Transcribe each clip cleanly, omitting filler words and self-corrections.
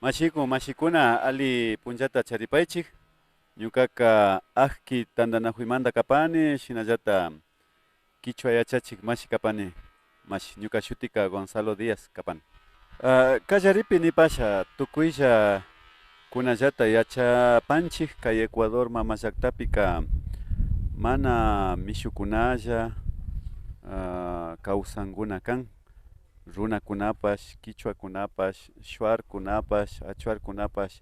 Mashiku mashikuna ali punllata charipaychik ñukaqa akki tandanahuymanta kapani shinallata kichwa yachachik mashi kapani mashi ñuka shutika Gonzalo Díaz kapani. Kallaripi nipasha tukuylla kunallata yachapanchik kay Ecuador mama llaqtapika mana mishukunalla kawsankuna kan runakunapash kichwakunapash shuarkunapash achuarkunapash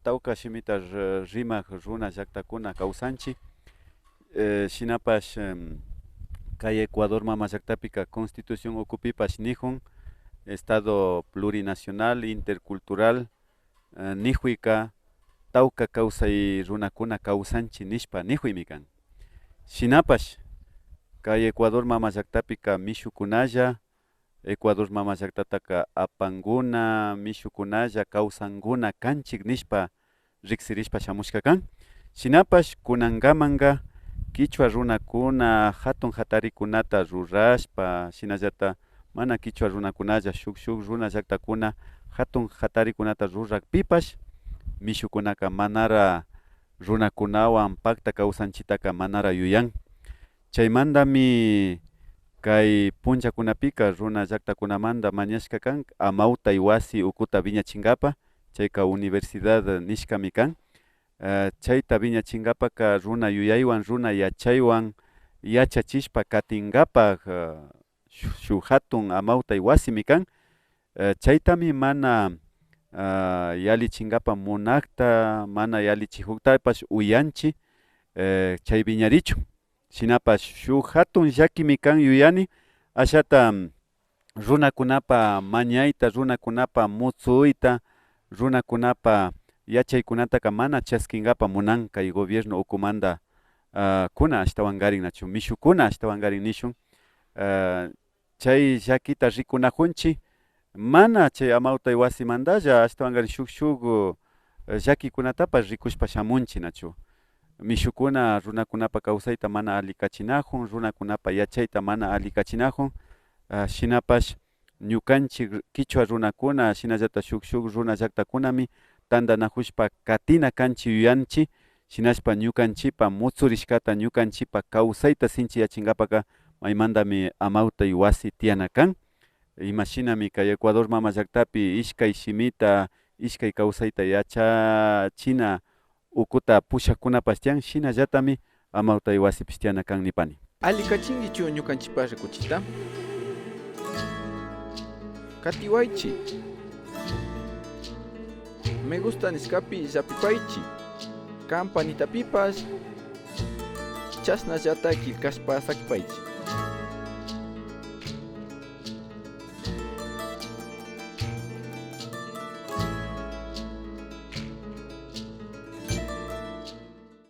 tawka shimita rimaq runa llaqtakuna kawsanchik shinapash kay Ecuador mama llaqtapika constitución ukupipash nijun estado plurinacional intercultural nijuyka tawka kawsay runakuna kawsanchik nishpa nijuymi kan shinapash kay Ecuador mama llaqtapika mishukunalla Ecuador mama llaqtataka apankuna mishukunalla kawsankuna kanchik nishpa riksirishpa shamushka kan shinapash kunankamanka kichwa runakuna hatun hatarikunata rurashpa shinallata mana kichwa runakunalla shuk runa llaqtakuna hatun hatarikunata rurakpipash mishukunaka manara runakunawan pakta kawsanchitaka manara yuyan chaymantami kay punllakunapika runa llaqtakunamanta mañashka kan amautay wasi ukuta wiñachinkapa chayka universidad nishkami kan chayta wiñachinkapaka runa yuyaywan runa yachaywan yachachishpa katinkapak shuk hatun amautay wasimi kan chaytami mana yalichinkapa munakta mana yalichikuktapash uyanchik chay wiñarichun shinapash shuk hatun llakimi kan yuyani ashata runakunapa mañayta runakunapa mutsuyta runakunapa yachaykunataka mana chaskinkapa munan kay gobierno ukumanta kuna ashtawan karin nachu mishukuna ashtawan karin nishun chay llakita rikunajunchik mana chay amautay wasimantalla ashtawan karin shuk llakikunatapash rikushpa shamunchik nachu mishukuna runakunapa kawsayta mana alikachinajun runakunapa yachayta mana alikachinajun shinapash ñukanchik kichwa runakuna shinallata shuk runa llaqtakunami tantanakushpa katina kanchik yuyanchik shinashpa ñukanchikpa mutsurishkata ñukanchikpa kawsayta sinchiyachinkapaka maymantami amautay wasi tiyana kan imashinami kay Ecuador mama llaqtapi ishkay shimita ishkay kawsayta yachachina ukuta pushakunapash tiyan shinallatami amautay wasipish tiyana kan nipani. Alikachinkichu ñukanchikpa rikuchita? Katiwaychi. Me gusta niskapi llapipaychi. Kampanitapipas chasnallata kilkashpa sakipaychi.